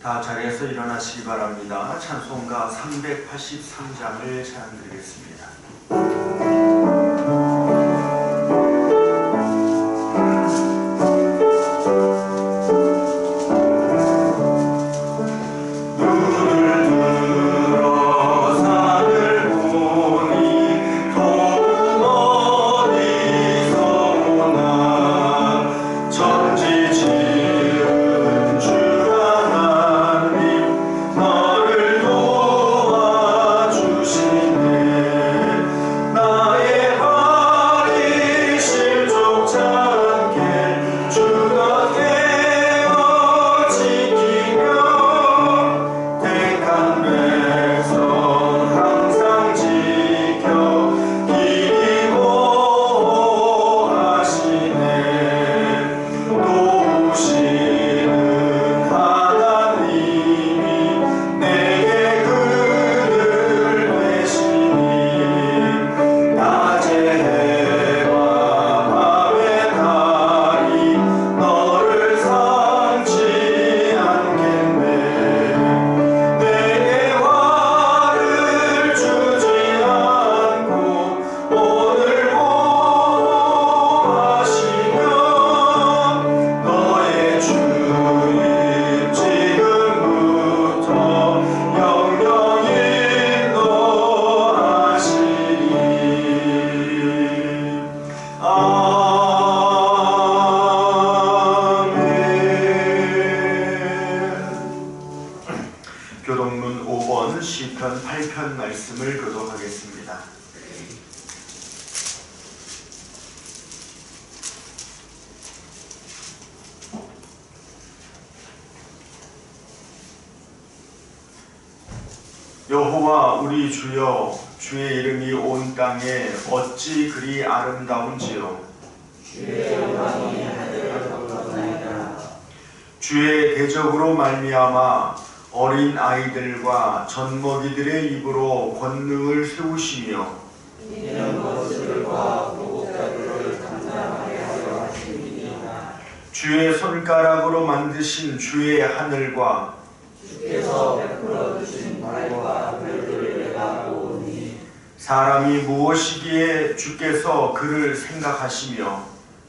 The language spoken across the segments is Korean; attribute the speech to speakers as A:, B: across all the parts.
A: 다 자리에서 일어나시기 바랍니다. 찬송가 383장을 찬양드리겠습니다. 교동문 5번 시편 8편 말씀을 교독하겠습니다. 여호와 우리 주여, 주의 이름이 온 땅에 어찌 그리 아름다운지요.
B: 주의 영광이 하늘을 덮었나이다.
A: 주의 대적으로 말미암아 어린 아이들과 젖먹이들의 입으로 권능을 세우시며
B: 이는 거스들과 보복자들을 감당하게 하려 하심이니이다.
A: 주의 손가락으로 만드신 주의 하늘과
B: 주께서 베풀어 주신 달과 별들을 내가 보오니
A: 사람이 무엇이기에 주께서 그를 생각하시며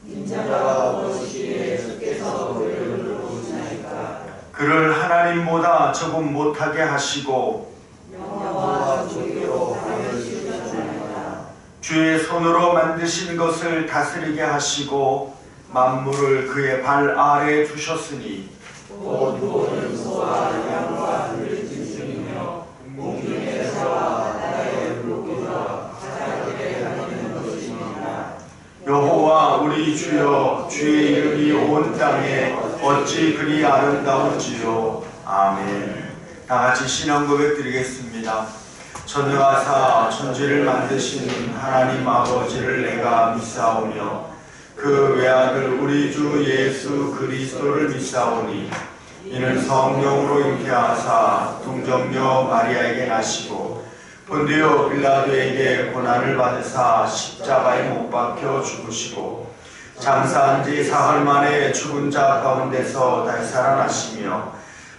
B: 인자가 무엇이기에 주께서 그를 보시나이까.
A: 그를 하나님보다 조금 못하게 하시고
B: 영화와 조기로 하늘 지으셨나이다.
A: 주의 손으로 만드신 것을 다스리게 하시고 만물을 그의 발 아래에 두셨으니
B: 곧 모든 소와 양과 들의 짐승이며 공중의 새와 바다의 물고기와 바다에 다니는 것이니라.
A: 여호와 우리 주여, 주의 이름이 온 땅에 어찌 그리 아름다운지요. 아멘. 다같이 신앙 고백 드리겠습니다. 전능하사 천지를 만드신 하나님 아버지를 내가 믿사오며 그 외아들 우리 주 예수 그리스도를 믿사오니 이는 성령으로 잉태하사 동정녀 마리아에게 나시고 본디오 빌라도에게 고난을 받으사 십자가에 못 박혀 죽으시고 장사한 지 사흘 만에 죽은 자 가운데서 다시 살아나시며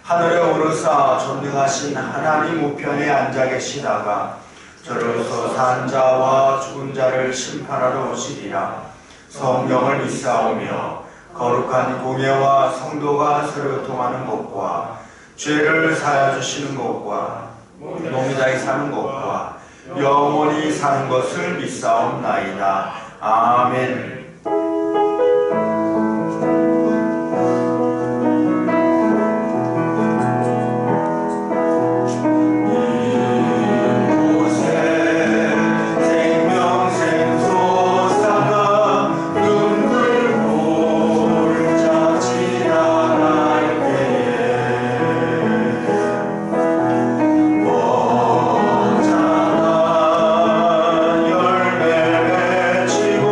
A: 하늘에 오르사 전능하신 하나님 우편에 앉아 계시다가 저로서 산 자와 죽은 자를 심판하러 오시리라. 성령을 믿사오며 거룩한 공예와 성도가 서로 통하는 것과 죄를 사하여 주시는 것과 몸이 다히 사는 것과 영원히 사는 것을 믿사옵나이다. 아멘.
C: 열매 맺히고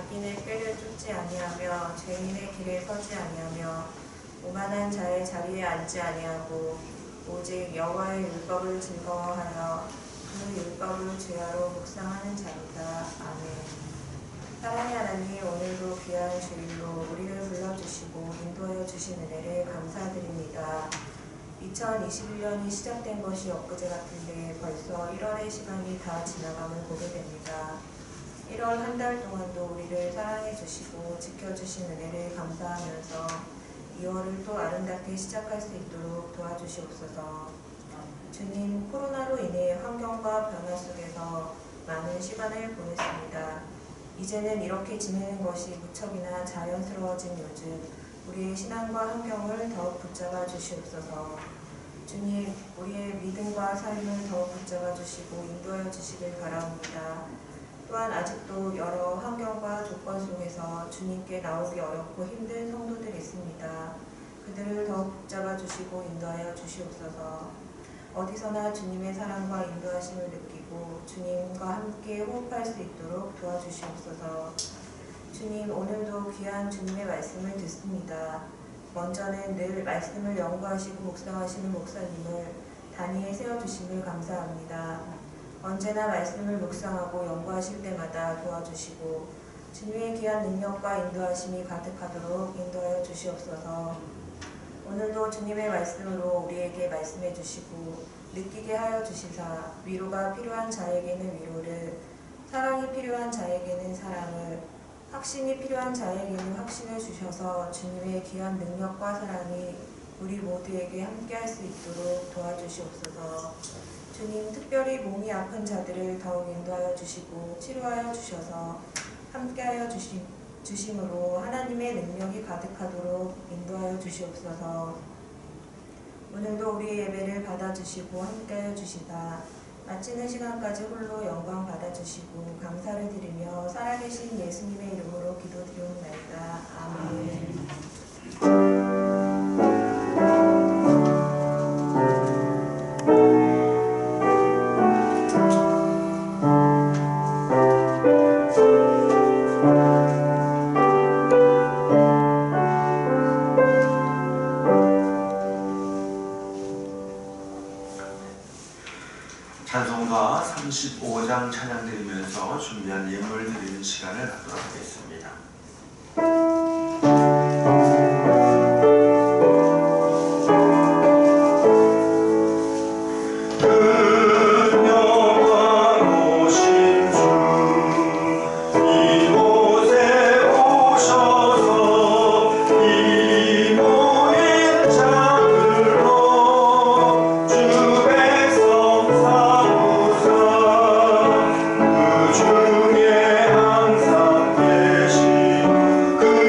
C: 악인의 꾀를 쫓지 아니하며 죄인의 길에 서지 아니하며 오만한 자의 자리에 앉지 아니하고 오직 여호와의 율법을 즐거워하여 그 율법을 주야로 묵상하는 자이다. 아멘. 사랑의 하나님, 오늘도 귀한 주일로 우리를 불러주시고 인도하여 주신 은혜를 감사드립니다. 2021년이 시작된 것이 엊그제 같은데 벌써 1월의 시간이 다 지나감을 보게 됩니다. 1월 한 달 동안도 우리를 사랑해 주시고 지켜주신 은혜를 감사하면서 2월을 또 아름답게 시작할 수 있도록 도와주시옵소서. 주님, 코로나로 인해 환경과 변화 속에서 많은 시간을 보냈습니다. 이제는 이렇게 지내는 것이 무척이나 자연스러워진 요즘 우리의 신앙과 환경을 더욱 붙잡아 주시옵소서. 주님, 우리의 믿음과 삶을 더욱 붙잡아 주시고 인도하여 주시길 바라옵니다. 또한 아직도 여러 환경과 조건 속에서 주님께 나오기 어렵고 힘든 성도들이 있습니다. 그들을 더욱 붙잡아 주시고 인도하여 주시옵소서. 어디서나 주님의 사랑과 인도하심을 느끼고 주님과 함께 호흡할 수 있도록 도와주시옵소서. 주님, 오늘도 귀한 주님의 말씀을 듣습니다. 먼저는 늘 말씀을 연구하시고 묵상하시는 목사님을 단위에 세워주심을 감사합니다. 언제나 말씀을 묵상하고 연구하실 때마다 도와주시고 주님의 귀한 능력과 인도하심이 가득하도록 인도하여 주시옵소서. 오늘도 주님의 말씀으로 우리에게 말씀해 주시고 느끼게 하여 주시사 위로가 필요한 자에게는 위로를, 사랑이 필요한 자에게는 사랑을, 확신이 필요한 자에게는 확신을 주셔서 주님의 귀한 능력과 사랑이 우리 모두에게 함께할 수 있도록 도와주시옵소서. 주님, 특별히 몸이 아픈 자들을 더욱 인도하여 주시고 치료하여 주셔서 함께하여 주심으로 하나님의 능력이 가득하도록 인도하여 주시옵소서. 오늘도 우리의 예배를 받아주시고 함께하여 주시다 마치는 시간까지 홀로 영광 받아주시고 감사를 드리며 살아계신 예수님의 이름으로 기도드리옵나이다. 아멘.
A: 찬송가 35장 찬양 드리면서 준비한 예물 드리는 시간을 갖도록 하겠습니다.
D: 그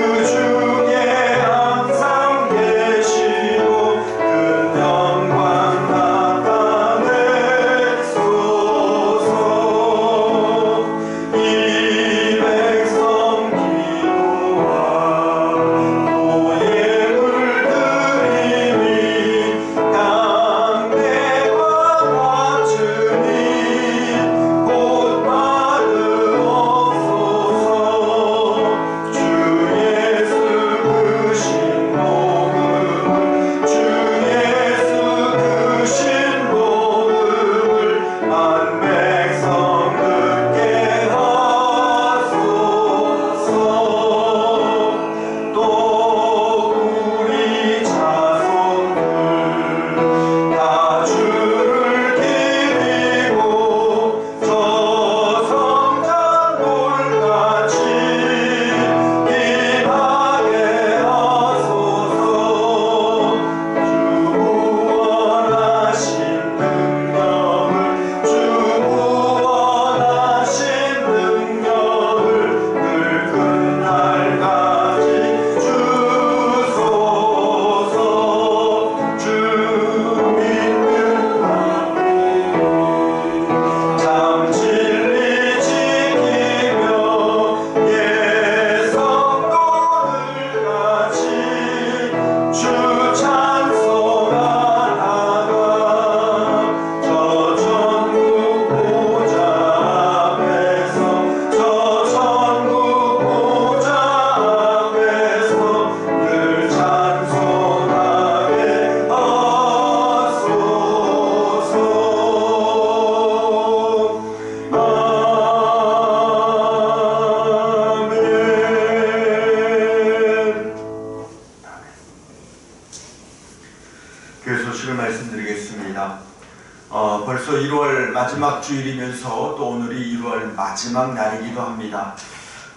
A: 1월 마지막 주일이면서 또 오늘이 1월 마지막 날이기도 합니다.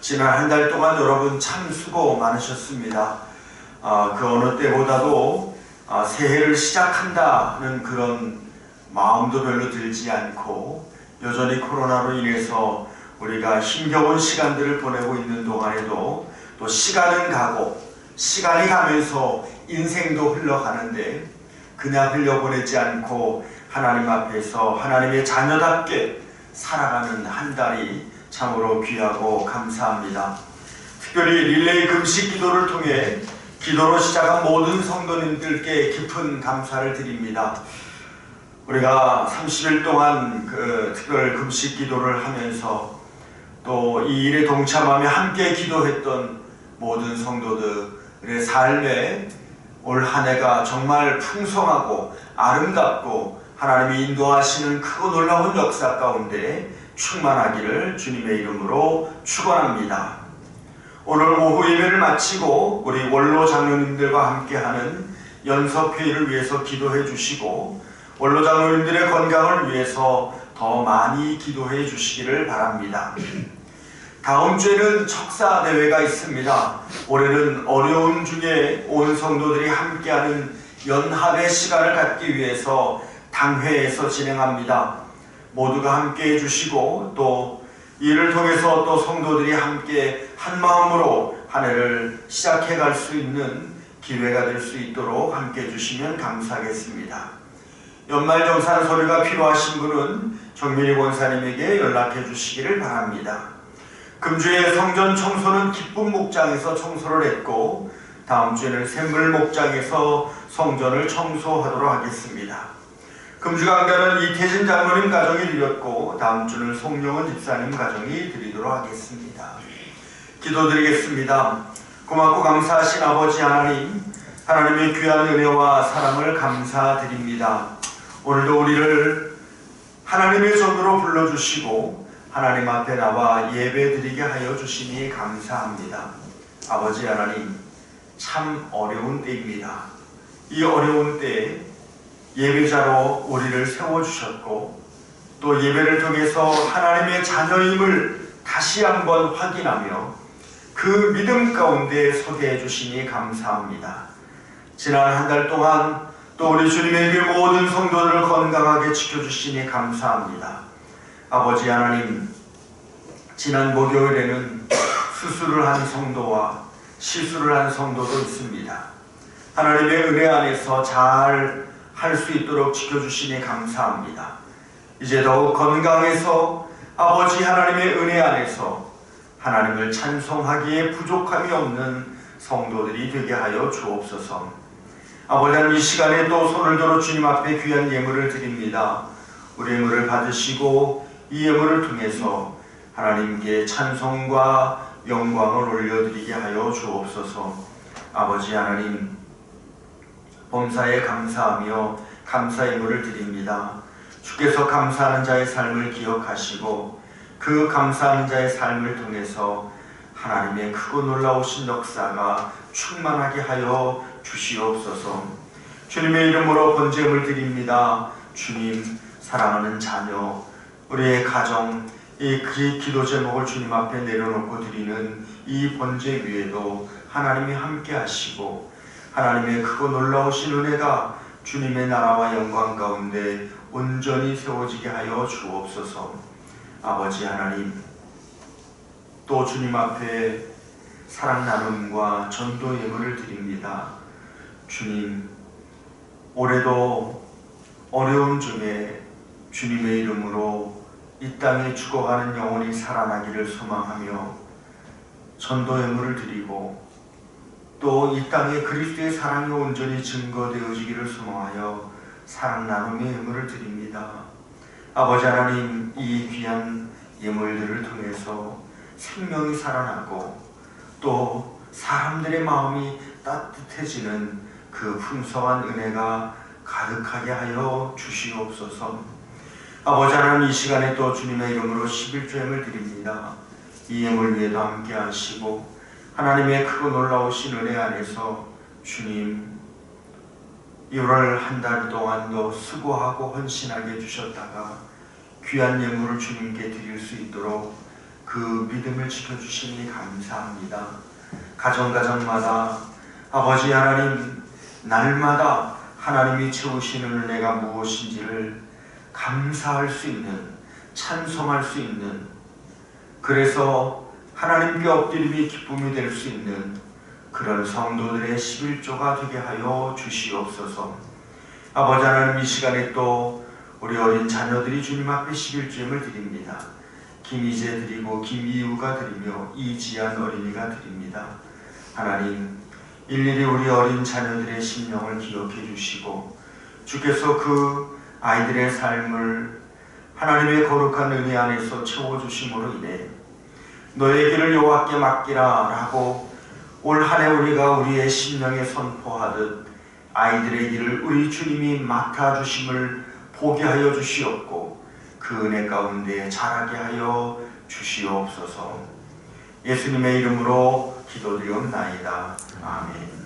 A: 지난 한 달 동안 여러분 참 수고 많으셨습니다. 그 어느 때보다도 새해를 시작한다는 그런 마음도 별로 들지 않고 여전히 코로나로 인해서 우리가 힘겨운 시간들을 보내고 있는 동안에도 또 시간은 가고 시간이 가면서 인생도 흘러가는데 그냥 흘려보내지 않고 하나님 앞에서 하나님의 자녀답게 살아가는 한 달이 참으로 귀하고 감사합니다. 특별히 릴레이 금식 기도를 통해 기도로 시작한 모든 성도님들께 깊은 감사를 드립니다. 우리가 30일 동안 그 특별 금식 기도를 하면서 또 이 일에 동참하며 함께 기도했던 모든 성도들의 삶에 올 한 해가 정말 풍성하고 아름답고 하나님이 인도하시는 크고 놀라운 역사 가운데 충만하기를 주님의 이름으로 축원합니다. 오늘 오후 예배를 마치고 우리 원로 장로님들과 함께하는 연석회의를 위해서 기도해 주시고 원로 장로님들의 건강을 위해서 더 많이 기도해 주시기를 바랍니다. 다음 주에는 척사 대회가 있습니다. 올해는 어려움 중에 온 성도들이 함께하는 연합의 시간을 갖기 위해서 당회에서 진행합니다. 모두가 함께 해주시고 또 이를 통해서 또 성도들이 함께 한 마음으로 한 해를 시작해 갈 수 있는 기회가 될 수 있도록 함께 해주시면 감사하겠습니다. 연말정산 서류가 필요하신 분은 정민희 권사님에게 연락해 주시기를 바랍니다. 금주에 성전 청소는 기쁨 목장에서 청소를 했고 다음 주에는 샘물 목장에서 성전을 청소하도록 하겠습니다. 금주 강단은 이태진 장로님 가정이 드렸고 다음 주는 송영은 집사님 가정이 드리도록 하겠습니다. 기도드리겠습니다. 고맙고 감사하신 아버지 하나님, 하나님의 귀한 은혜와 사랑을 감사드립니다. 오늘도 우리를 하나님의 전으로 불러주시고 하나님 앞에 나와 예배드리게 하여 주시니 감사합니다. 아버지 하나님, 참 어려운 때입니다. 이 어려운 때에 예배자로 우리를 세워주셨고 또 예배를 통해서 하나님의 자녀임을 다시 한번 확인하며 그 믿음 가운데 서게 해주시니 감사합니다. 지난 한 달 동안 또 우리 주님의 그 모든 성도들을 건강하게 지켜주시니 감사합니다. 아버지 하나님, 지난 목요일에는 수술을 한 성도와 시술을 한 성도도 있습니다. 하나님의 은혜 안에서 잘 할 수 있도록 지켜주시니 감사합니다. 이제 더욱 건강해서 아버지 하나님의 은혜 안에서 하나님을 찬송하기에 부족함이 없는 성도들이 되게 하여 주옵소서. 아버지 하나님, 이 시간에 또 손을 들어 주님 앞에 귀한 예물을 드립니다. 우리 예물을 받으시고 이 예물을 통해서 하나님께 찬송과 영광을 올려드리게 하여 주옵소서. 아버지 하나님, 범사에 감사하며 감사 예물을 드립니다. 주께서 감사하는 자의 삶을 기억하시고 그 감사하는 자의 삶을 통해서 하나님의 크고 놀라우신 역사가 충만하게 하여 주시옵소서. 주님의 이름으로 번제물 드립니다. 주님, 사랑하는 자녀, 우리의 가정, 이 기도 제목을 주님 앞에 내려놓고 드리는 이 번제 위에도 하나님이 함께 하시고 하나님의 크고 놀라우신 은혜가 주님의 나라와 영광 가운데 온전히 세워지게 하여 주옵소서. 아버지 하나님, 또 주님 앞에 사랑 나눔과 전도 예물을 드립니다. 주님, 올해도 어려움 중에 주님의 이름으로 이 땅에 죽어가는 영혼이 살아나기를 소망하며 전도 예물을 드리고 또 이 땅에 그리스도의 사랑이 온전히 증거되어지기를 소망하여 사랑 나눔의 예물을 드립니다. 아버지 하나님, 이 귀한 예물들을 통해서 생명이 살아나고 또 사람들의 마음이 따뜻해지는 그 풍성한 은혜가 가득하게 하여 주시옵소서. 아버지 하나님, 이 시간에 또 주님의 이름으로 11조임을 드립니다. 이 예물 위에도 함께 하시고 하나님의 크고 놀라우신 은혜 안에서 주님, 1월 한 달 동안도 수고하고 헌신하게 해주셨다가 귀한 예물을 주님께 드릴 수 있도록 그 믿음을 지켜주시니 감사합니다. 가정마다 아버지 하나님, 날마다 하나님이 채우시는 은혜가 무엇인지를 감사할 수 있는, 찬송할 수 있는, 그래서 하나님께 엎드림이 기쁨이 될 수 있는 그런 성도들의 11조가 되게 하여 주시옵소서. 아버지 하나님, 이 시간에 또 우리 어린 자녀들이 주님 앞에 11조임을 드립니다. 김희재 드리고 김이우가 드리며 이지한 어린이가 드립니다. 하나님, 일일이 우리 어린 자녀들의 심령을 기억해 주시고 주께서 그 아이들의 삶을 하나님의 거룩한 은혜 안에서 채워주심으로 인해 너의 길을 여호와께 맡기라 라고 올 한 해 우리가 우리의 심령에 선포하듯 아이들의 길을 우리 주님이 맡아주심을 보게 하여 주시옵고 그 은혜 가운데 자라게 하여 주시옵소서. 예수님의 이름으로 기도드리옵나이다. 아멘.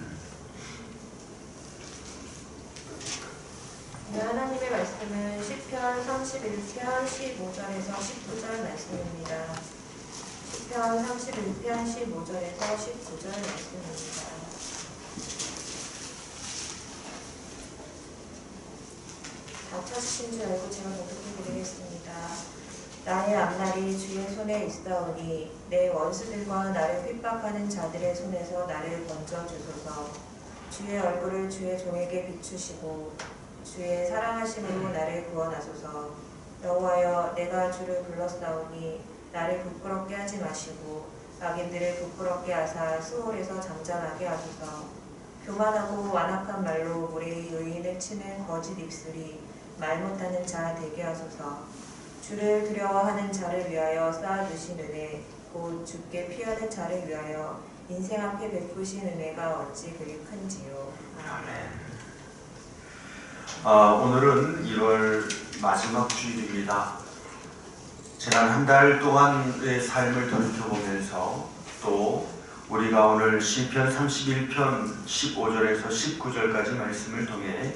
C: 네, 하나님의 말씀은 시편 31편 15절에서 19절 말씀입니다. 시편 31편 15절에서 19절 말씀입니다. 다 찾으신 줄 알고 제가 독해 드리겠습니다. 나의 앞날이 주의 손에 있사오니 내 원수들과 나를 핍박하는 자들의 손에서 나를 건져주소서. 주의 얼굴을 주의 종에게 비추시고 주의 사랑하심으로 나를 구원하소서. 여호와여, 내가 주를 불렀사오니 나를 부끄럽게 하지 마시고 악인들을 부끄럽게 하사 수월에서 잠잠하게 하소서. 교만하고 완악한 말로 우리의 의인을 치는 거짓 입술이 말 못하는 자 되게 하소서. 주를 두려워하는 자를 위하여 쌓아두신 은혜, 곧 주께 피하는 자를 위하여 인생 앞에 베푸신 은혜가 어찌 그리 큰지요.
A: 아멘. 오늘은 1월 마지막 주일입니다. 지난 한 달 동안의 삶을 돌이켜보면서 또 우리가 오늘 시편 31편 15절에서 19절까지 말씀을 통해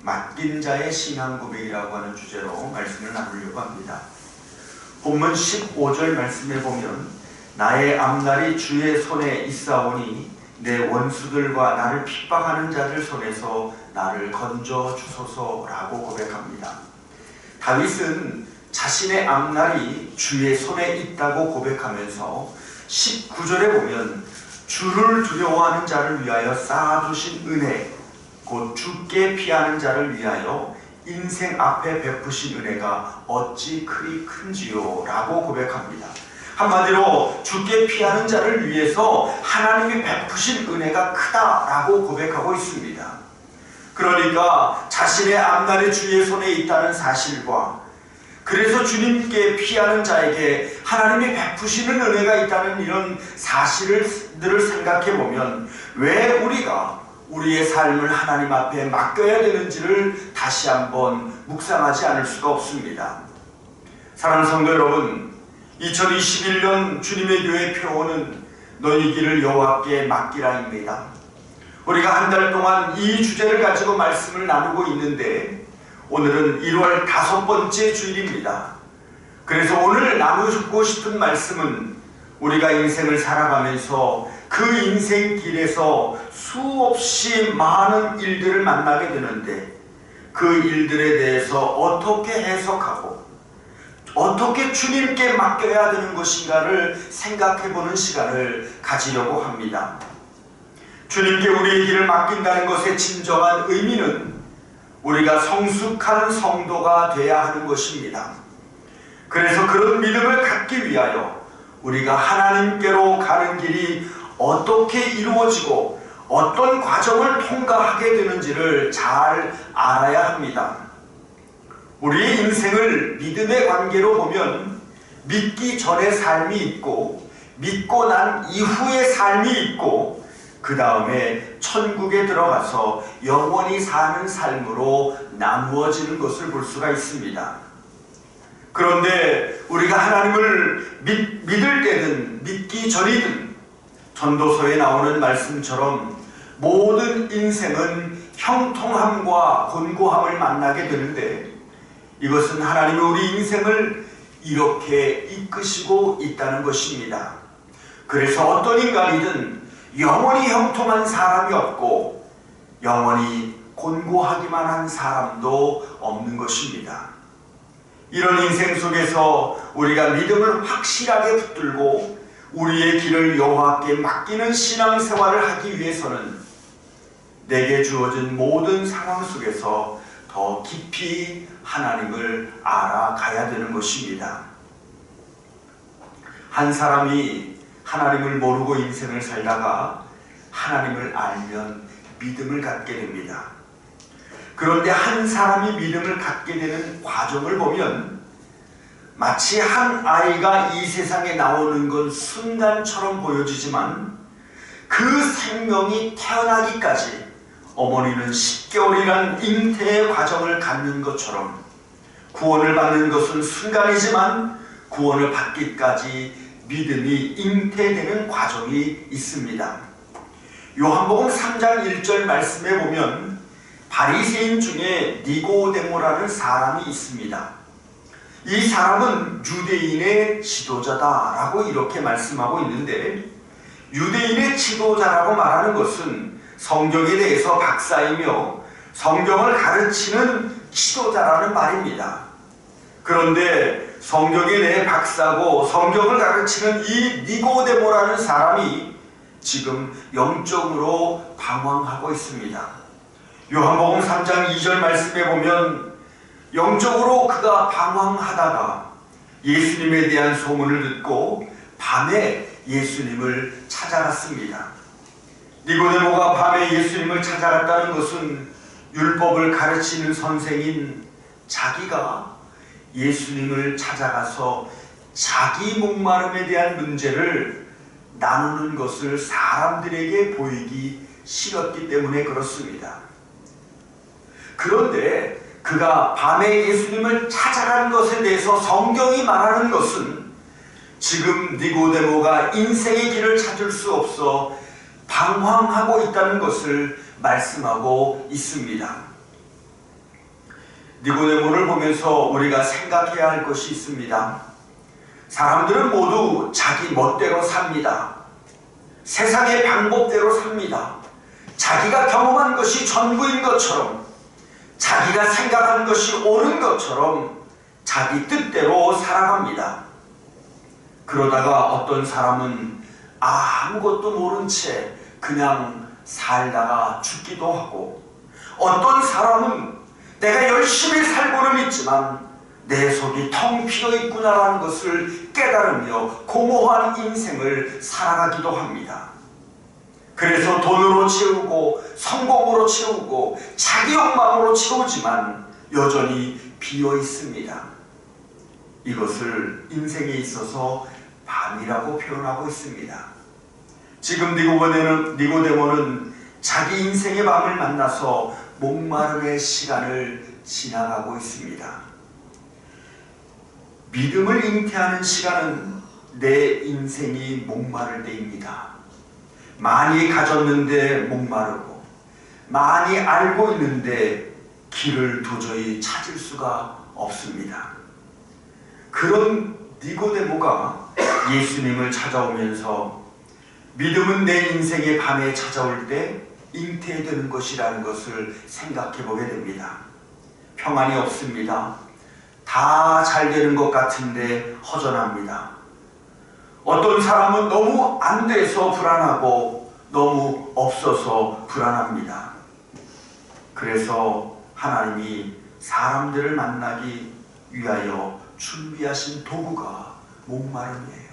A: 맡긴 자의 신앙 고백이라고 하는 주제로 말씀을 나누려고 합니다. 본문 15절 말씀에 보면 나의 앞날이 주의 손에 있사오니 내 원수들과 나를 핍박하는 자들 손에서 나를 건져 주소서라고 고백합니다. 다윗은 자신의 앞날이 주의 손에 있다고 고백하면서 19절에 보면 주를 두려워하는 자를 위하여 쌓아두신 은혜, 곧 주께 피하는 자를 위하여 인생 앞에 베푸신 은혜가 어찌 그리 큰지요 라고 고백합니다. 한마디로 주께 피하는 자를 위해서 하나님이 베푸신 은혜가 크다라고 고백하고 있습니다. 그러니까 자신의 앞날이 주의 손에 있다는 사실과 그래서 주님께 피하는 자에게 하나님이 베푸시는 은혜가 있다는 이런 사실들을 생각해 보면 왜 우리가 우리의 삶을 하나님 앞에 맡겨야 되는지를 다시 한번 묵상하지 않을 수가 없습니다. 사랑하는 성도 여러분, 2021년 주님의 교회 표어는 너희 길을 여호와께 맡기라입니다. 우리가 한 달 동안 이 주제를 가지고 말씀을 나누고 있는데 오늘은 1월 5번째 주일입니다. 그래서 오늘 나누고 싶은 말씀은 우리가 인생을 살아가면서 그 인생 길에서 수없이 많은 일들을 만나게 되는데 그 일들에 대해서 어떻게 해석하고 어떻게 주님께 맡겨야 되는 것인가를 생각해보는 시간을 가지려고 합니다. 주님께 우리의 길을 맡긴다는 것의 진정한 의미는 우리가 성숙한 성도가 되어야 하는 것입니다. 그래서 그런 믿음을 갖기 위하여 우리가 하나님께로 가는 길이 어떻게 이루어지고 어떤 과정을 통과하게 되는지를 잘 알아야 합니다. 우리의 인생을 믿음의 관계로 보면 믿기 전의 삶이 있고 믿고 난 이후의 삶이 있고 그 다음에 천국에 들어가서 영원히 사는 삶으로 나누어지는 것을 볼 수가 있습니다. 그런데 우리가 하나님을 믿을 때는 믿기 전이든 전도서에 나오는 말씀처럼 모든 인생은 형통함과 곤고함을 만나게 되는데, 이것은 하나님이 우리 인생을 이렇게 이끄시고 있다는 것입니다. 그래서 어떤 인간이든 영원히 형통한 사람이 없고 영원히 곤고하기만 한 사람도 없는 것입니다. 이런 인생 속에서 우리가 믿음을 확실하게 붙들고 우리의 길을 여호와께 맡기는 신앙생활을 하기 위해서는 내게 주어진 모든 상황 속에서 더 깊이 하나님을 알아가야 되는 것입니다. 한 사람이 하나님을 모르고 인생을 살다가 하나님을 알면 믿음을 갖게 됩니다. 그런데 한 사람이 믿음을 갖게 되는 과정을 보면 마치 한 아이가 이 세상에 나오는 건 순간처럼 보여지지만 그 생명이 태어나기까지 어머니는 10개월이란 잉태의 과정을 갖는 것처럼 구원을 받는 것은 순간이지만 구원을 받기까지 믿음이 잉태되는 과정이 있습니다. 요한복음 3장 1절 말씀에 보면 바리새인 중에 니고데모라는 사람이 있습니다. 이 사람은 유대인의 지도자다라고 이렇게 말씀하고 있는데, 유대인의 지도자라고 말하는 것은 성경에 대해서 박사이며 성경을 가르치는 지도자라는 말입니다. 그런데 성경에 대해 박사고 성경을 가르치는 이 니고데모라는 사람이 지금 영적으로 방황하고 있습니다. 요한복음 3장 2절 말씀에 보면 영적으로 그가 방황하다가 예수님에 대한 소문을 듣고 밤에 예수님을 찾아갔습니다. 니고데모가 밤에 예수님을 찾아갔다는 것은 율법을 가르치는 선생인 자기가 예수님을 찾아가서 자기 목마름에 대한 문제를 나누는 것을 사람들에게 보이기 싫었기 때문에 그렇습니다. 그런데 그가 밤에 예수님을 찾아간 것에 대해서 성경이 말하는 것은 지금 니고데모가 인생의 길을 찾을 수 없어 방황하고 있다는 것을 말씀하고 있습니다. 니고데모를 보면서 우리가 생각해야 할 것이 있습니다. 사람들은 모두 자기 멋대로 삽니다. 세상의 방법대로 삽니다. 자기가 경험한 것이 전부인 것처럼, 자기가 생각한 것이 옳은 것처럼 자기 뜻대로 살아갑니다. 그러다가 어떤 사람은 아무것도 모른 채 그냥 살다가 죽기도 하고, 어떤 사람은 내가 열심히 살고는 있지만 내 속이 텅 비어 있구나라는 것을 깨달으며 공허한 인생을 살아가기도 합니다. 그래서 돈으로 채우고 성공으로 채우고 자기 욕망으로 채우지만 여전히 비어 있습니다. 이것을 인생에 있어서 밤이라고 표현하고 있습니다. 지금 니고데모는 자기 인생의 밤을 만나서 목마름의 시간을 지나가고 있습니다. 믿음을 잉태하는 시간은 내 인생이 목마를 때입니다. 많이 가졌는데 목마르고, 많이 알고 있는데 길을 도저히 찾을 수가 없습니다. 그런 니고데모가 예수님을 찾아오면서 믿음은 내 인생의 밤에 찾아올 때 잉태되는 것이라는 것을 생각해 보게 됩니다. 평안이 없습니다. 다 잘 되는 것 같은데 허전합니다. 어떤 사람은 너무 안 돼서 불안하고 너무 없어서 불안합니다. 그래서 하나님이 사람들을 만나기 위하여 준비하신 도구가 목마름이에요.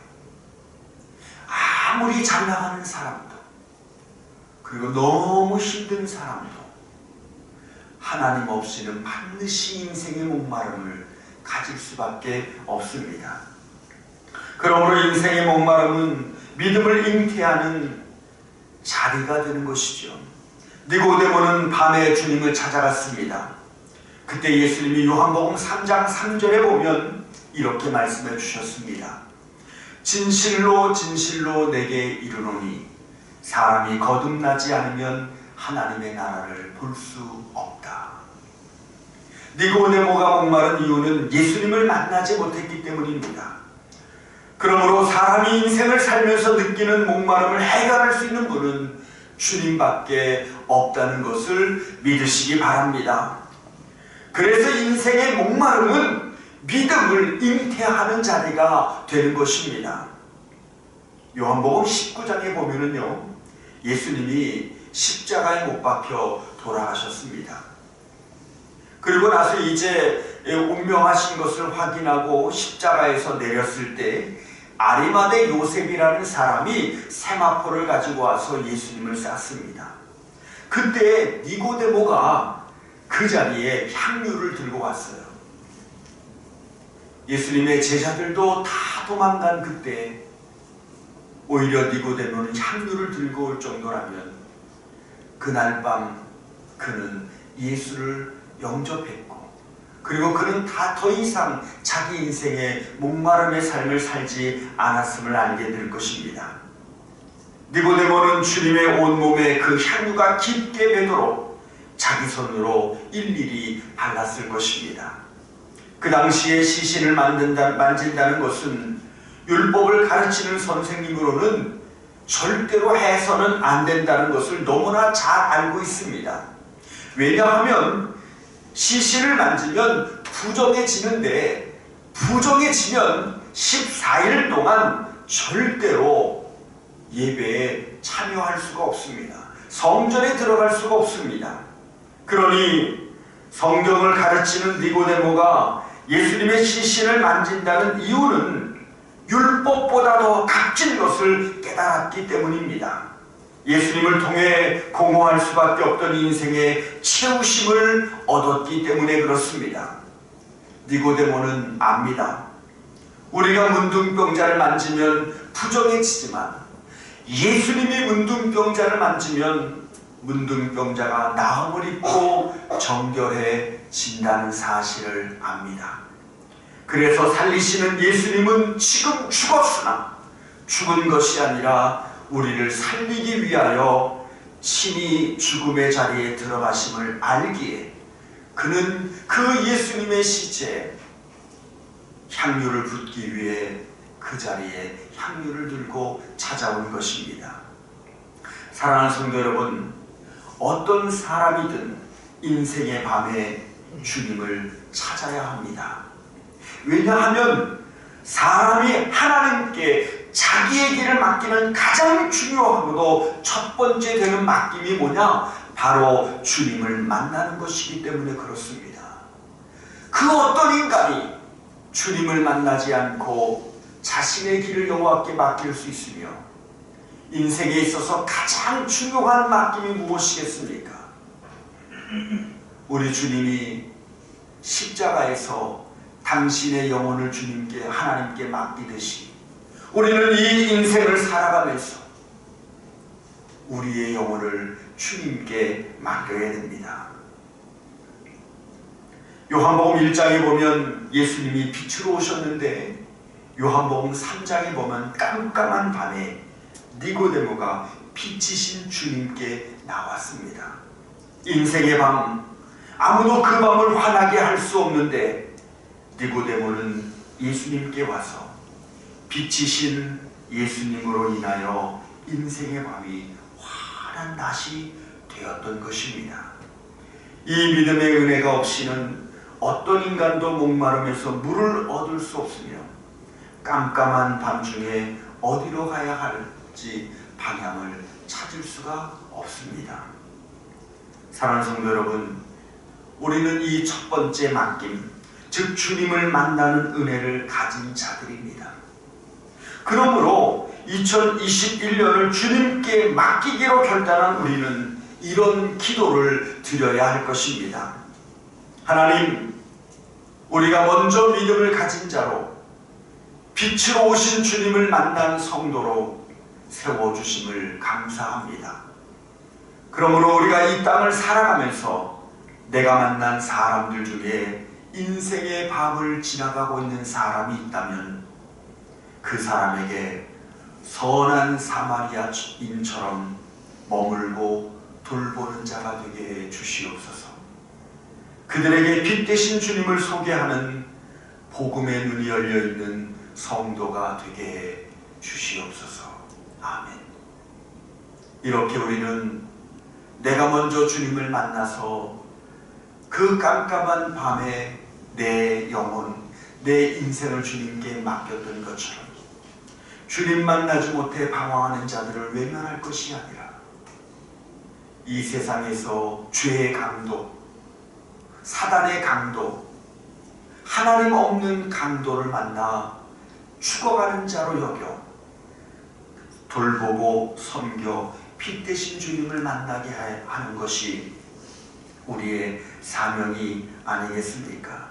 A: 아무리 잘 나가는 사람도, 그리고 너무 힘든 사람도 하나님 없이는 반드시 인생의 목마름을 가질 수밖에 없습니다. 그러므로 인생의 목마름은 믿음을 잉태하는 자리가 되는 것이죠. 니고데모는 밤에 주님을 찾아갔습니다. 그때 예수님이 요한복음 3장 3절에 보면 이렇게 말씀해 주셨습니다. 진실로 진실로 내게 이르노니 사람이 거듭나지 않으면 하나님의 나라를 볼 수 없다. 니고데모가 목마른 이유는 예수님을 만나지 못했기 때문입니다. 그러므로 사람이 인생을 살면서 느끼는 목마름을 해결할 수 있는 분은 주님밖에 없다는 것을 믿으시기 바랍니다. 그래서 인생의 목마름은 믿음을 잉태하는 자리가 되는 것입니다. 요한복음 19장에 보면은요, 예수님이 십자가에 못 박혀 돌아가셨습니다. 그리고 나서 이제 운명하신 것을 확인하고 십자가에서 내렸을 때 아리마대 요셉이라는 사람이 세마포를 가지고 와서 예수님을 쌌습니다. 그때 니고데모가 그 자리에 향유를 들고 왔어요. 예수님의 제자들도 다 도망간 그때 오히려 니고데모는 향유를 들고 올 정도라면 그날 밤 그는 예수를 영접했고, 그리고 그는 다 더 이상 자기 인생의 목마름의 삶을 살지 않았음을 알게 될 것입니다. 니고데모는 주님의 온몸에 그 향유가 깊게 배도록 자기 손으로 일일이 발랐을 것입니다. 그 당시에 시신을 만진다는 것은 율법을 가르치는 선생님으로는 절대로 해서는 안 된다는 것을 너무나 잘 알고 있습니다. 왜냐하면 시신을 만지면 부정해지는데, 부정해지면 14일 동안 절대로 예배에 참여할 수가 없습니다. 성전에 들어갈 수가 없습니다. 그러니 성경을 가르치는 니고데모가 예수님의 시신을 만진다는 이유는 율법보다 더 값진 것을 깨달았기 때문입니다. 예수님을 통해 공허할 수밖에 없던 인생의 채우심을 얻었기 때문에 그렇습니다. 니고데모는 압니다. 우리가 문둥병자를 만지면 부정해지지만 예수님이 문둥병자를 만지면 문둥병자가 나음을 입고 정결해진다는 사실을 압니다. 그래서 살리시는 예수님은 지금 죽었으나 죽은 것이 아니라 우리를 살리기 위하여 친히 죽음의 자리에 들어가심을 알기에 그는 그 예수님의 시체에 향유를 붓기 위해 그 자리에 향유를 들고 찾아온 것입니다. 사랑하는 성도 여러분, 어떤 사람이든 인생의 밤에 주님을 찾아야 합니다. 왜냐하면 사람이 하나님께 자기의 길을 맡기는 가장 중요하고도 첫 번째 되는 맡김이 뭐냐? 바로 주님을 만나는 것이기 때문에 그렇습니다. 그 어떤 인간이 주님을 만나지 않고 자신의 길을 여호와께 맡길 수 있으며 인생에 있어서 가장 중요한 맡김이 무엇이겠습니까? 우리 주님이 십자가에서 당신의 영혼을 주님께, 하나님께 맡기듯이 우리는 이 인생을 살아가면서 우리의 영혼을 주님께 맡겨야 됩니다. 요한복음 1장에 보면 예수님이 빛으로 오셨는데 요한복음 3장에 보면 깜깜한 밤에 니고데모가 빛이신 주님께 나왔습니다. 인생의 밤, 아무도 그 밤을 환하게 할 수 없는데 니고데모는 예수님께 와서 빛이신 예수님으로 인하여 인생의 밤이 환한 낮이 되었던 것입니다. 이 믿음의 은혜가 없이는 어떤 인간도 목마름에서 물을 얻을 수 없으며 깜깜한 밤중에 어디로 가야 할지 방향을 찾을 수가 없습니다. 사랑하는 성도 여러분, 우리는 이 첫 번째 맡김, 즉 주님을 만나는 은혜를 가진 자들입니다. 그러므로 2021년을 주님께 맡기기로 결단한 우리는 이런 기도를 드려야 할 것입니다. 하나님, 우리가 먼저 믿음을 가진 자로 빛으로 오신 주님을 만난 성도로 세워주심을 감사합니다. 그러므로 우리가 이 땅을 살아가면서 내가 만난 사람들 중에 인생의 밤을 지나가고 있는 사람이 있다면 그 사람에게 선한 사마리아인처럼 머물고 돌보는 자가 되게 해 주시옵소서. 그들에게 빛 되신 주님을 소개하는 복음의 눈이 열려있는 성도가 되게 해 주시옵소서. 아멘. 이렇게 우리는 내가 먼저 주님을 만나서 그 깜깜한 밤에 내 영혼, 내 인생을 주님께 맡겼던 것처럼 주님 만나지 못해 방황하는 자들을 외면할 것이 아니라 이 세상에서 죄의 강도, 사단의 강도, 하나님 없는 강도를 만나 죽어가는 자로 여겨 돌보고 섬겨 빛 대신 주님을 만나게 하는 것이 우리의 사명이 아니겠습니까?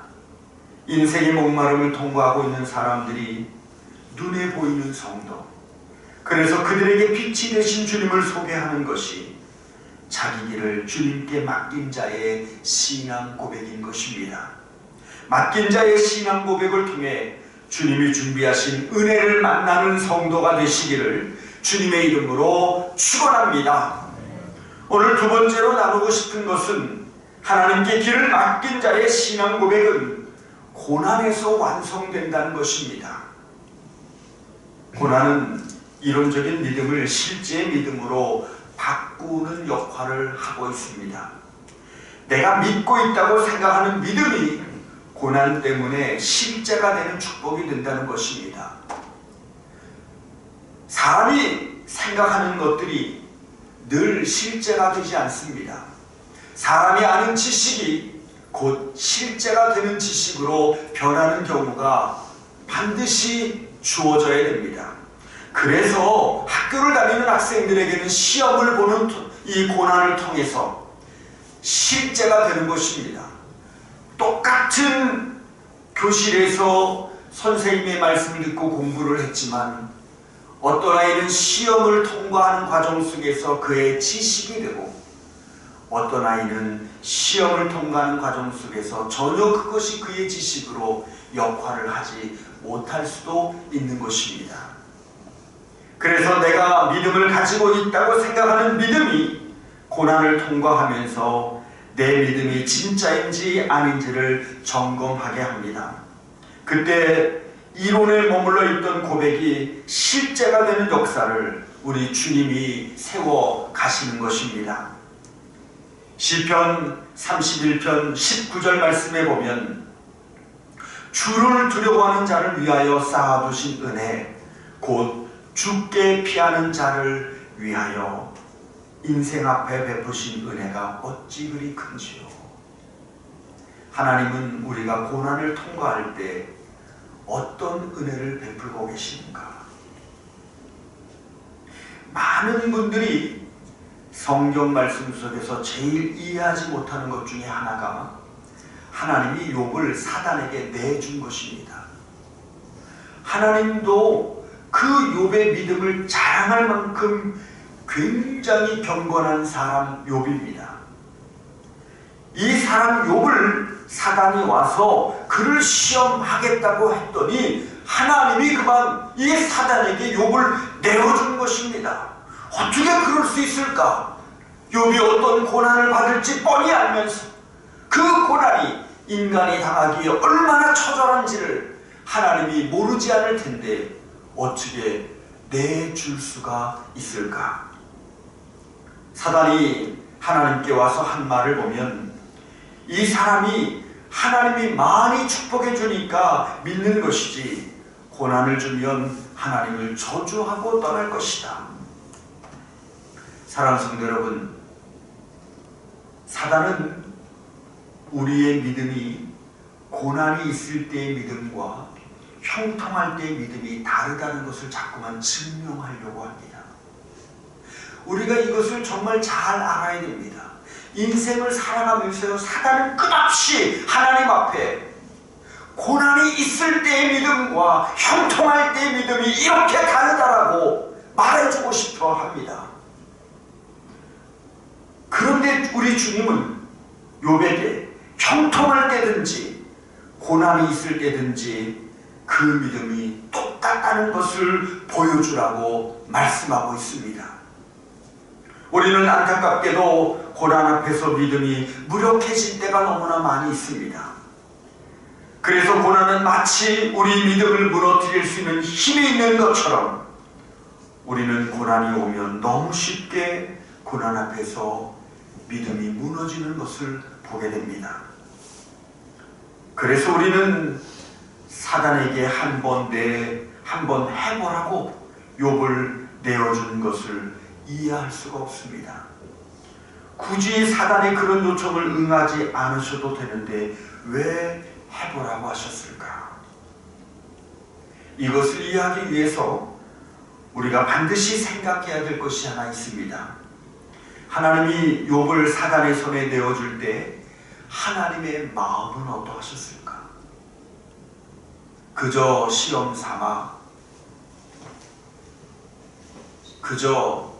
A: 인생의 목마름을 통과하고 있는 사람들이 눈에 보이는 성도, 그래서 그들에게 빛이 되신 주님을 소개하는 것이 자기 길을 주님께 맡긴 자의 신앙 고백인 것입니다. 맡긴 자의 신앙 고백을 통해 주님이 준비하신 은혜를 만나는 성도가 되시기를 주님의 이름으로 축원합니다. 오늘 두 번째로 나누고 싶은 것은 하나님께 길을 맡긴 자의 신앙 고백은 고난에서 완성된다는 것입니다. 고난은 이론적인 믿음을 실제의 믿음으로 바꾸는 역할을 하고 있습니다. 내가 믿고 있다고 생각하는 믿음이 고난 때문에 실제가 되는 축복이 된다는 것입니다. 사람이 생각하는 것들이 늘 실제가 되지 않습니다. 사람이 아는 지식이 곧 실제가 되는 지식으로 변하는 경우가 반드시 주어져야 됩니다. 그래서 학교를 다니는 학생들에게는 시험을 보는 이 고난을 통해서 실제가 되는 것입니다. 똑같은 교실에서 선생님의 말씀을 듣고 공부를 했지만 어떤 아이는 시험을 통과하는 과정 속에서 그의 지식이 되고 어떤 아이는 시험을 통과하는 과정 속에서 전혀 그것이 그의 지식으로 역할을 하지 못할 수도 있는 것입니다. 그래서 내가 믿음을 가지고 있다고 생각하는 믿음이 고난을 통과하면서 내 믿음이 진짜인지 아닌지를 점검하게 합니다. 그때 이론에 머물러 있던 고백이 실제가 되는 역사를 우리 주님이 세워 가시는 것입니다. 시편 31편 19절 말씀에 보면 주를 두려워하는 자를 위하여 쌓아두신 은혜 곧 죽게 피하는 자를 위하여 인생 앞에 베푸신 은혜가 어찌 그리 큰지요. 하나님은 우리가 고난을 통과할 때 어떤 은혜를 베풀고 계십니까? 많은 분들이 성경 말씀 속에서 제일 이해하지 못하는 것 중에 하나가 하나님이 욥을 사단에게 내준 것입니다. 하나님도 그 욥의 믿음을 자랑할 만큼 굉장히 경건한 사람 욥입니다. 이 사람 욥을 사단이 와서 그를 시험하겠다고 했더니 하나님이 그만 이 사단에게 욥을 내어준 것입니다. 어떻게 그럴 수 있을까? 욥이 어떤 고난을 받을지 뻔히 알면서 그 고난이 인간이 당하기에 얼마나 처절한지를 하나님이 모르지 않을 텐데 어떻게 내줄 수가 있을까? 사단이 하나님께 와서 한 말을 보면 이 사람이 하나님이 많이 축복해 주니까 믿는 것이지 고난을 주면 하나님을 저주하고 떠날 것이다. 사랑하는 성도 여러분, 사단은 우리의 믿음이 고난이 있을 때의 믿음과 형통할 때의 믿음이 다르다는 것을 자꾸만 증명하려고 합니다. 우리가 이것을 정말 잘 알아야 됩니다. 인생을 살아가면서 사단은 끝없이 하나님 앞에 고난이 있을 때의 믿음과 형통할 때의 믿음이 이렇게 다르다라고 말해주고 싶어 합니다. 그런데 우리 주님은 욥에게 형통할 때든지 고난이 있을 때든지 그 믿음이 똑같다는 것을 보여주라고 말씀하고 있습니다. 우리는 안타깝게도 고난 앞에서 믿음이 무력해질 때가 너무나 많이 있습니다. 그래서 고난은 마치 우리 믿음을 무너뜨릴 수 있는 힘이 있는 것처럼 우리는 고난이 오면 너무 쉽게 고난 앞에서 믿음이 무너지는 것을 보게 됩니다. 그래서 우리는 사단에게 한 번 해보라고 욥을 내어준 것을 이해할 수가 없습니다. 굳이 사단의 그런 요청을 응하지 않으셔도 되는데 왜 해보라고 하셨을까? 이것을 이해하기 위해서 우리가 반드시 생각해야 될 것이 하나 있습니다. 하나님이 욥을 사단의 손에 내어줄 때 하나님의 마음은 어떠하셨을까? 그저 시험 삼아, 그저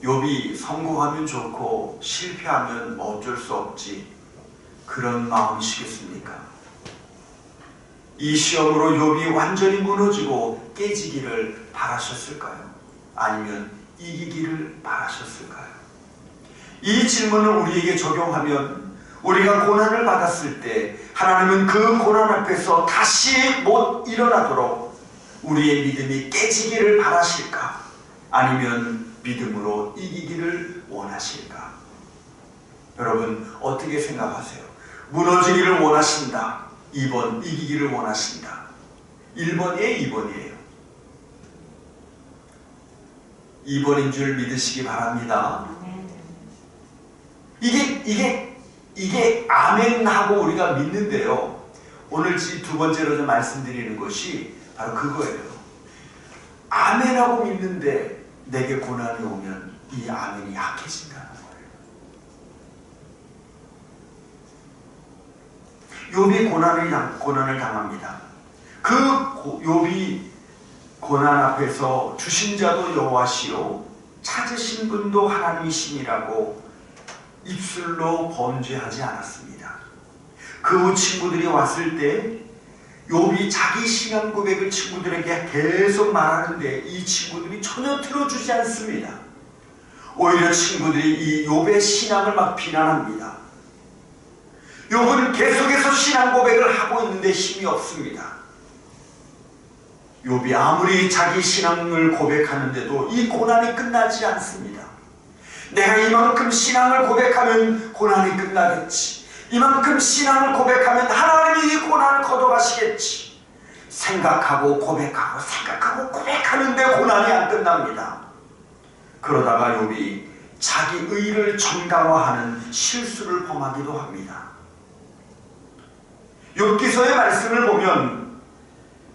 A: 욥이 성공하면 좋고 실패하면 어쩔 수 없지, 그런 마음이시겠습니까? 이 시험으로 욥이 완전히 무너지고 깨지기를 바라셨을까요? 아니면 이기기를 바라셨을까요? 이 질문을 우리에게 적용하면 우리가 고난을 받았을 때 하나님은 그 고난 앞에서 다시 못 일어나도록 우리의 믿음이 깨지기를 바라실까? 아니면 믿음으로 이기기를 원하실까? 여러분 어떻게 생각하세요? 무너지기를 원하신다. 2번 이기기를 원하신다. 1번이에요? 2번이에요? 2번인 줄 믿으시기 바랍니다. 이게 아멘 하고 우리가 믿는데요. 오늘 두 번째로 좀 말씀드리는 것이 바로 그거예요. 아멘 하고 믿는데 내게 고난이 오면 이 아멘이 약해진다는 거예요. 욥이 고난을 당합니다. 그 욥이 고난 앞에서 주신 자도 여호와시요 찾으신 분도 하나님이시니라고 입술로 범죄하지 않았습니다. 그 후 친구들이 왔을 때 욥이 자기 신앙 고백을 친구들에게 계속 말하는데 이 친구들이 전혀 들어주지 않습니다. 오히려 친구들이 이 욥의 신앙을 막 비난합니다. 욥은 계속해서 신앙 고백을 하고 있는데 힘이 없습니다. 욥이 아무리 자기 신앙을 고백하는데도 이 고난이 끝나지 않습니다. 내가 이만큼 신앙을 고백하면 고난이 끝나겠지. 이만큼 신앙을 고백하면 하나님이 이 고난을 걷어가시겠지. 생각하고 고백하는데 고난이 안 끝납니다. 그러다가 욥이 자기 의를 정당화하는 실수를 범하기도 합니다. 욥기서의 말씀을 보면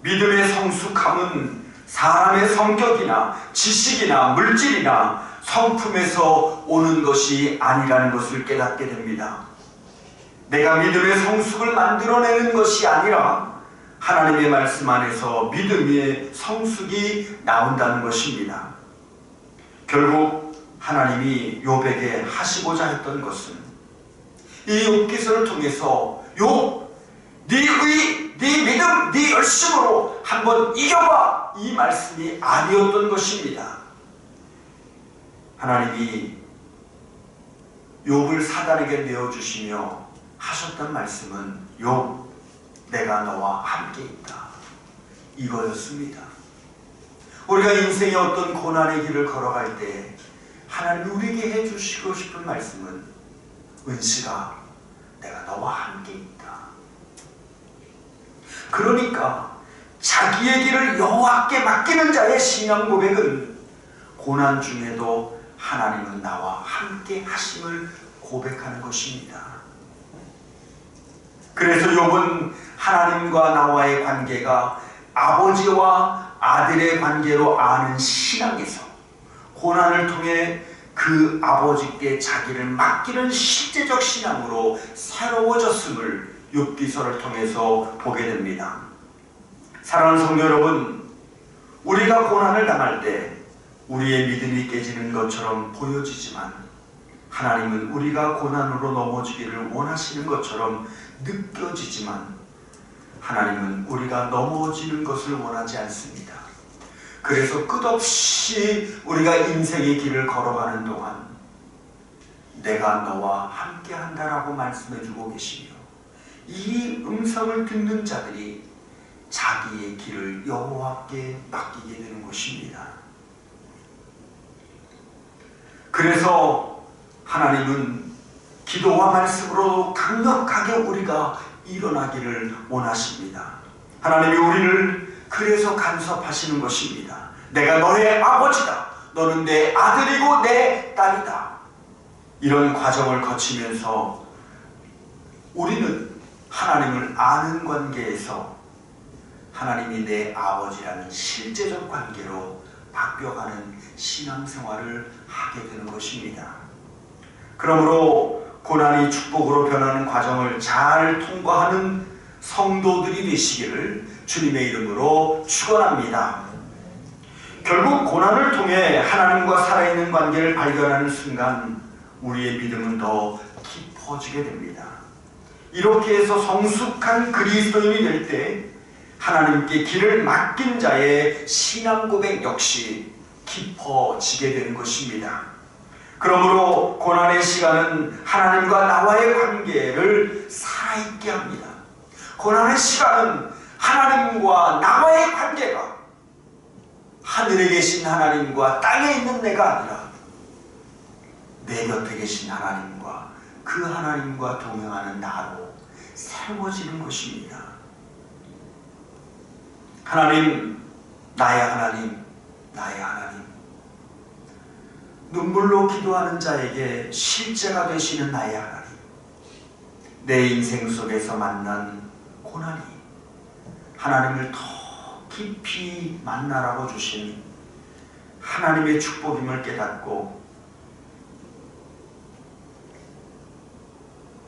A: 믿음의 성숙함은 사람의 성격이나 지식이나 물질이나 성품에서 오는 것이 아니라는 것을 깨닫게 됩니다. 내가 믿음의 성숙을 만들어내는 것이 아니라 하나님의 말씀 안에서 믿음의 성숙이 나온다는 것입니다. 결국 하나님이 욥에게 하시고자 했던 것은 이 욥기서를 통해서 욥, 네 의, 네 믿음, 네 열심으로 한번 이겨봐, 이 말씀이 아니었던 것입니다. 하나님이 욥을 사단에게 내어주시며 하셨던 말씀은 욥, 내가 너와 함께 있다, 이거였습니다. 우리가 인생의 어떤 고난의 길을 걸어갈 때 하나님이 우리에게 해주시고 싶은 말씀은 은실아, 내가 너와 함께 있다. 그러니까 자기의 길을 여호와께 맡기는 자의 신앙 고백은 고난 중에도 하나님은 나와 함께 하심을 고백하는 것입니다. 그래서 욥은 하나님과 나와의 관계가 아버지와 아들의 관계로 아는 신앙에서 고난을 통해 그 아버지께 자기를 맡기는 실제적 신앙으로 새로워졌음을 욥기서를 통해서 보게 됩니다. 사랑하는 성도 여러분, 우리가 고난을 당할 때 우리의 믿음이 깨지는 것처럼 보여지지만 하나님은 우리가 고난으로 넘어지기를 원하시는 것처럼 느껴지지만 하나님은 우리가 넘어지는 것을 원하지 않습니다. 그래서 끝없이 우리가 인생의 길을 걸어가는 동안 내가 너와 함께 한다라고 말씀해 주고 계시며, 이 음성을 듣는 자들이 자기의 길을 여호와께 맡기게 되는 것입니다. 그래서 하나님은 기도와 말씀으로 강력하게 우리가 일어나기를 원하십니다. 하나님이 우리를 그래서 간섭하시는 것입니다. 내가 너의 아버지다. 너는 내 아들이고 내 딸이다. 이런 과정을 거치면서 우리는 하나님을 아는 관계에서 하나님이 내 아버지라는 실제적 관계로 바뀌어가는 신앙생활을 하게 되는 것입니다. 그러므로 고난이 축복으로 변하는 과정을 잘 통과하는 성도들이 되시기를 주님의 이름으로 축원합니다. 결국 고난을 통해 하나님과 살아있는 관계를 발견하는 순간 우리의 믿음은 더 깊어지게 됩니다. 이렇게 해서 성숙한 그리스도인이 될 때 하나님께 길을 맡긴 자의 신앙 고백 역시 깊어지게 되는 것입니다. 그러므로 고난의 시간은 하나님과 나와의 관계를 살아있게 합니다. 고난의 시간은 하나님과 나와의 관계가 하늘에 계신 하나님과 땅에 있는 내가 아니라 내 곁에 계신 하나님과 그 하나님과 동행하는 나로 세워지는 것입니다. 하나님, 나의 하나님, 나의 하나님. 눈물로 기도하는 자에게 실제가 되시는 나의 하나님. 내 인생 속에서 만난 고난이 하나님을 더 깊이 만나라고 주신 하나님의 축복임을 깨닫고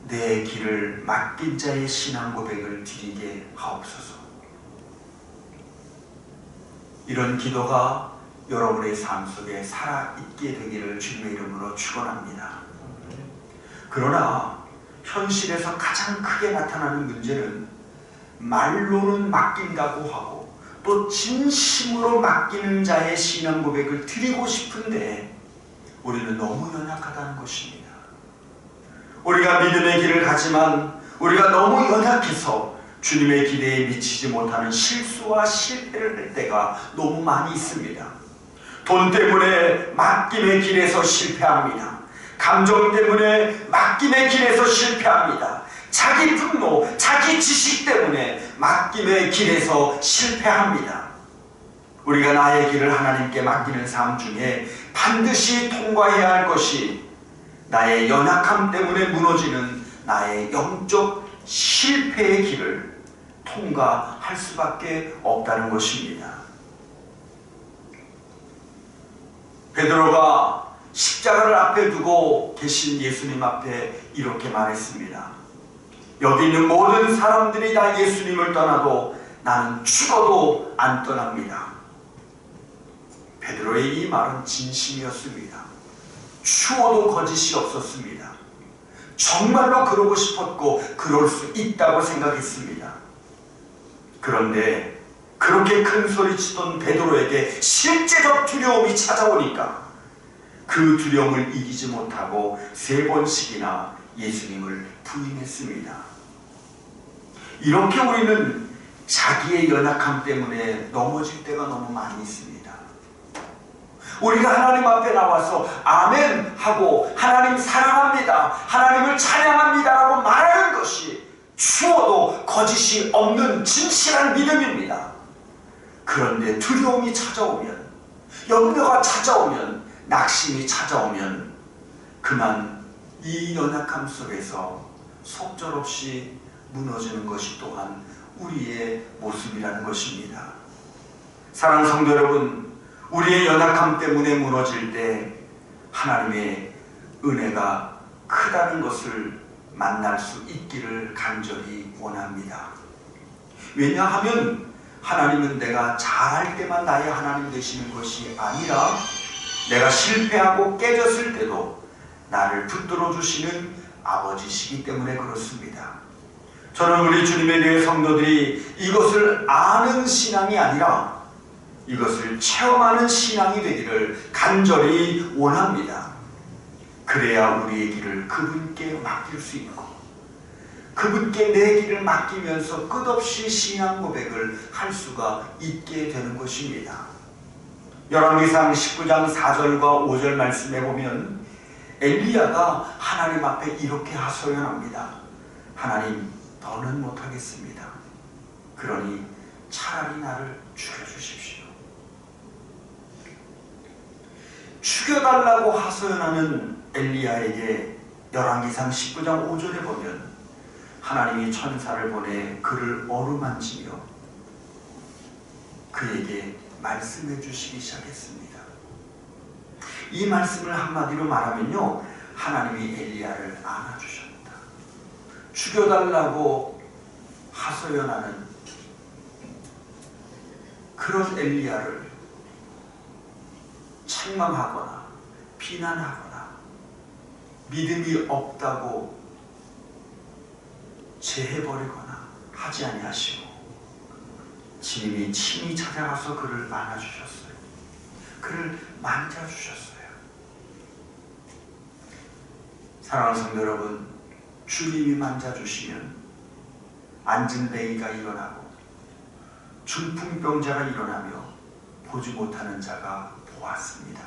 A: 내 길을 맡긴 자의 신앙 고백을 드리게 하옵소서. 이런 기도가 여러분의 삶 속에 살아있게 되기를 주님의 이름으로 축원합니다. 그러나 현실에서 가장 크게 나타나는 문제는 말로는 맡긴다고 하고 또 진심으로 맡기는 자의 신앙 고백을 드리고 싶은데 우리는 너무 연약하다는 것입니다. 우리가 믿음의 길을 가지만 우리가 너무 연약해서 주님의 기대에 미치지 못하는 실수와 실패를 할 때가 너무 많이 있습니다. 돈 때문에 맡김의 길에서 실패합니다. 감정 때문에 맡김의 길에서 실패합니다. 자기 분노, 자기 지식 때문에 맡김의 길에서 실패합니다. 우리가 나의 길을 하나님께 맡기는 삶 중에 반드시 통과해야 할 것이 나의 연약함 때문에 무너지는 나의 영적 실패의 길을 통과할 수밖에 없다는 것입니다. 베드로가 십자가를 앞에 두고 계신 예수님 앞에 이렇게 말했습니다. 여기 있는 모든 사람들이 다 예수님을 떠나도 나는 죽어도 안 떠납니다. 베드로의 이 말은 진심이었습니다. 추워도 거짓이 없었습니다. 정말로 그러고 싶었고 그럴 수 있다고 생각했습니다. 그런데 그렇게 큰 소리치던 베드로에게 실제적 두려움이 찾아오니까 그 두려움을 이기지 못하고 3번씩이나 예수님을 부인했습니다. 이렇게 우리는 자기의 연약함 때문에 넘어질 때가 너무 많이 있습니다. 우리가 하나님 앞에 나와서 아멘 하고 하나님 사랑합니다, 하나님을 찬양합니다 라고 말하는 것이 추워도 거짓이 없는 진실한 믿음입니다. 그런데 두려움이 찾아오면, 염려가 찾아오면, 낙심이 찾아오면 그만 이 연약함 속에서 속절없이 무너지는 것이 또한 우리의 모습이라는 것입니다. 사랑하는 성도 여러분, 우리의 연약함 때문에 무너질 때 하나님의 은혜가 크다는 것을 만날 수 있기를 간절히 원합니다. 왜냐하면 하나님은 내가 잘할 때만 나의 하나님 되시는 것이 아니라 내가 실패하고 깨졌을 때도 나를 붙들어 주시는 아버지시기 때문에 그렇습니다. 저는 우리 주님의 교회 성도들이 이것을 아는 신앙이 아니라 이것을 체험하는 신앙이 되기를 간절히 원합니다. 그래야 우리의 길을 그분께 맡길 수 있고 그분께 내 길을 맡기면서 끝없이 신앙 고백을 할 수가 있게 되는 것입니다. 열왕기상 19장 4절과 5절 말씀에 보면 엘리야가 하나님 앞에 이렇게 하소연합니다. 하나님, 더는 못하겠습니다. 그러니 차라리 나를 죽여주십시오. 죽여달라고 하소연하는 엘리야에게 열왕기상 19장 5절에 보면 하나님이 천사를 보내 그를 어루만지며 그에게 말씀해 주시기 시작했습니다. 이 말씀을 한마디로 말하면요, 하나님이 엘리야를 안아주셨다. 죽여달라고 하소연하는 그런 엘리야를 책망하거나 비난하거나 믿음이 없다고 제해버리거나 하지 아니하시고 주님이 친히 찾아가서 그를 안아주셨어요. 그를 만져주셨어요. 사랑하는 성도 여러분, 주님이 만져주시면 안진뱅이가 일어나고 중풍병자가 일어나며 보지 못하는 자가 보았습니다.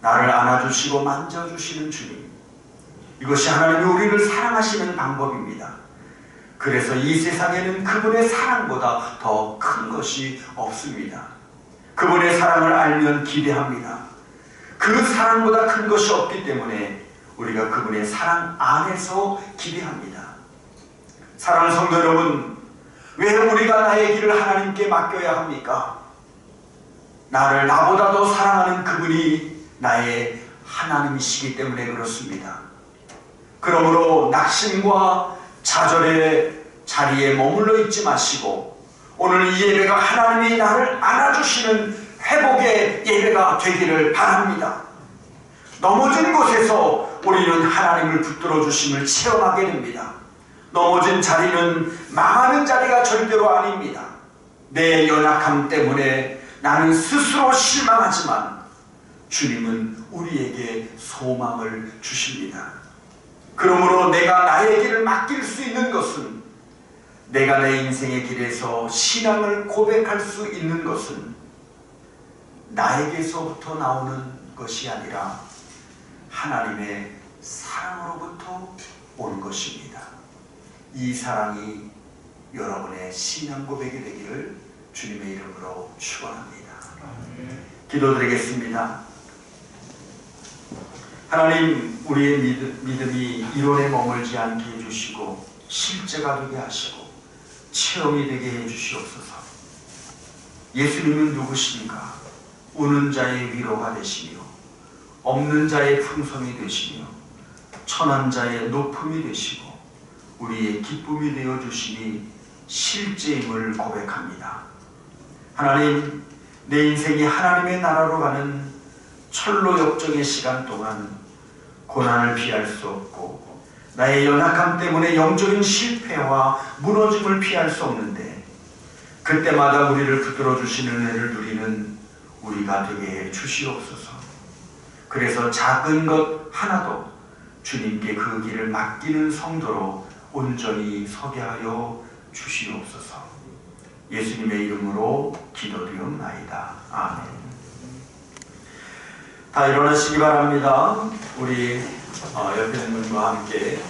A: 나를 안아주시고 만져주시는 주님, 이것이 하나님이 우리를 사랑하시는 방법입니다. 그래서 이 세상에는 그분의 사랑보다 더 큰 것이 없습니다. 그분의 사랑을 알면 기대합니다. 그 사랑보다 큰 것이 없기 때문에 우리가 그분의 사랑 안에서 기대합니다. 사랑하는 성도 여러분, 왜 우리가 나의 길을 하나님께 맡겨야 합니까? 나를 나보다 더 사랑하는 그분이 나의 하나님이시기 때문에 그렇습니다. 그러므로 낙심과 좌절의 자리에 머물러 있지 마시고 오늘 이 예배가 하나님이 나를 안아주시는 회복의 예배가 되기를 바랍니다. 넘어진 곳에서 우리는 하나님을 붙들어 주심을 체험하게 됩니다. 넘어진 자리는 망하는 자리가 절대로 아닙니다. 내 연약함 때문에 나는 스스로 실망하지만 주님은 우리에게 소망을 주십니다. 그러므로 내가 나의 길을 맡길 수 있는 것은, 내가 내 인생의 길에서 신앙을 고백할 수 있는 것은 나에게서부터 나오는 것이 아니라 하나님의 사랑으로부터 오는 것입니다. 이 사랑이 여러분의 신앙 고백이 되기를 주님의 이름으로 축원합니다. 기도드리겠습니다. 하나님, 우리의 믿음이 이론에 머물지 않게 해주시고 실제가 되게 하시고 체험이 되게 해주시옵소서. 예수님은 누구십니까? 우는 자의 위로가 되시며 없는 자의 풍성이 되시며 천한 자의 높음이 되시고 우리의 기쁨이 되어주시니 실제임을 고백합니다. 하나님, 내 인생이 하나님의 나라로 가는 철로 역정의 시간 동안 고난을 피할 수 없고 나의 연약함 때문에 영적인 실패와 무너짐을 피할 수 없는데 그때마다 우리를 붙들어 주시는 은혜를 누리는 우리가 되게 해 주시옵소서. 그래서 작은 것 하나도 주님께 그 길을 맡기는 성도로 온전히 서게 하여 주시옵소서. 예수님의 이름으로 기도드리옵나이다. 아멘. 다 일어나시기 바랍니다. 우리 옆에 있는 분과 함께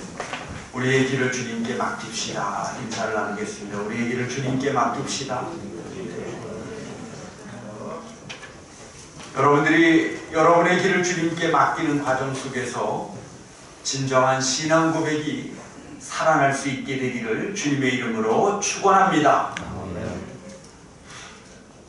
A: 우리의 길을 주님께 맡깁시다. 인사를 나누겠습니다. 우리의 길을 주님께 맡깁시다. 여러분들이 여러분의 길을 주님께 맡기는 과정 속에서 진정한 신앙 고백이 살아날 수 있게 되기를 주님의 이름으로 축원합니다.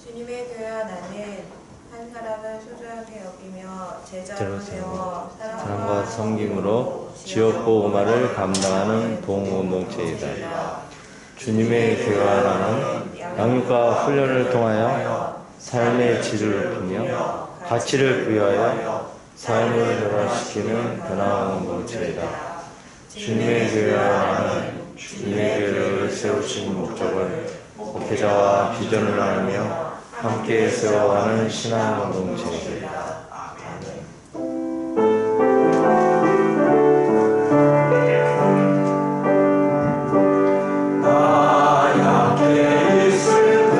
C: 주님의 교회와 나는 한 사람을 소중하게 여기며 제자로 세워
B: 사랑과 섬김으로 지역 보호마를 감당하는 동공동체이다. 주님의 교회와 나는 양육과 훈련을 통하여 삶의 질을 높이며 가치를 부여하여 삶을 변화시키는 변화하는 공동체이다. 주님의 교회와 나는 주님의 교회를 세우신 목적을 목회자와 비전을 나누며 함께 세워가는 신앙 공동체이다.
A: 아멘. 나약해 있을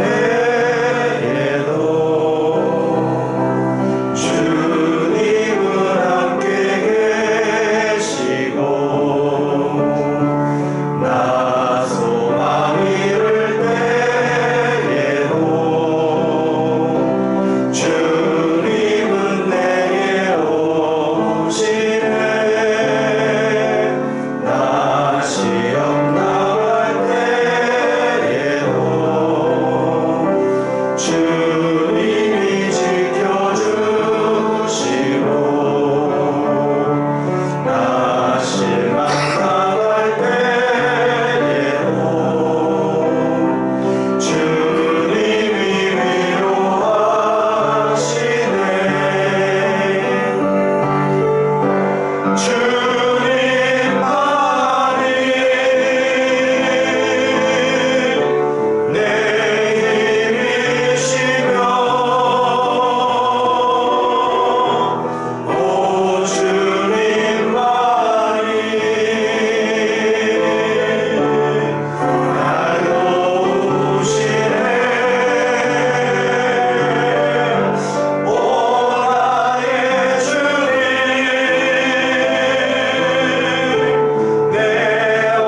A: 때에도 주님은 함께 계시고 나 소망 잃을 때에도 주님은 내게 오시네. 나 시험 당할 때에도 주님이 지켜주시고 나 실망 당할 때에도 주님이 위로하시네. 주님만이 내 힘이시며 오 주님만이 날 도우시네. 오 나의 주님 내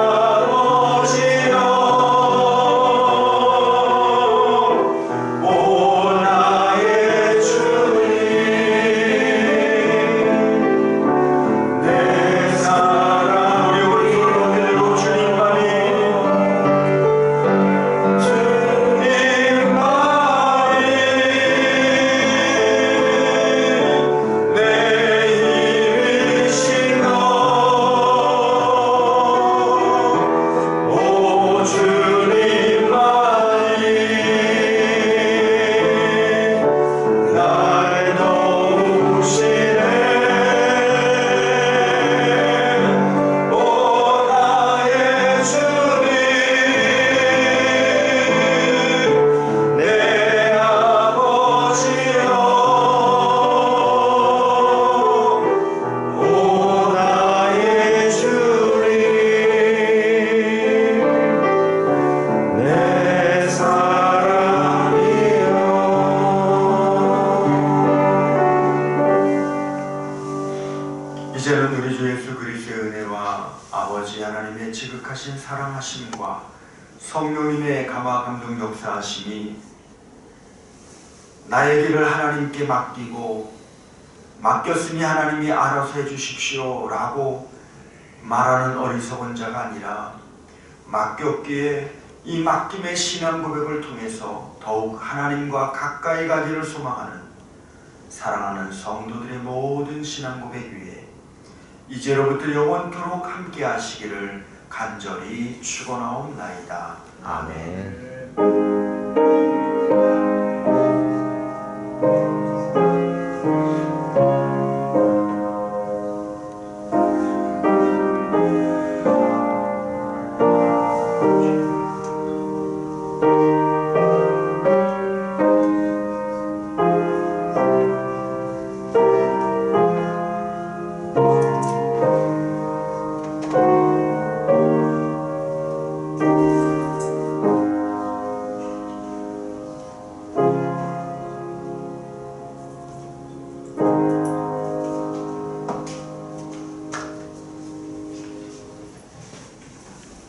A: 아버지여 오 나의 주님 내 사랑 우리 오른손으로 들고 주님만이 내 힘이시며 오 주님만이 날 도우시네. 오 나의 주님 내 아버지여 오 나의 주님 내 사랑이여. 이제는 우리 주 예수 그리스도의 은혜와 아버지 하나님의 지극하신 사랑하심과 성령님의 감화 감동 역사하심이 나의 길을 하나님께 맡기고 맡겼으니 하나님이 알아서 해주십시오 라고 말하는 어리석은 자가 아니라 맡겼기에 이 맡김의 신앙 고백을 통해서 더욱 하나님과 가까이 가기를 소망하는 사랑하는 성도들의 모든 신앙 고백 위에 이제로부터 영원토록 함께 하시기를 간절히 축원하옵나이다. 아멘.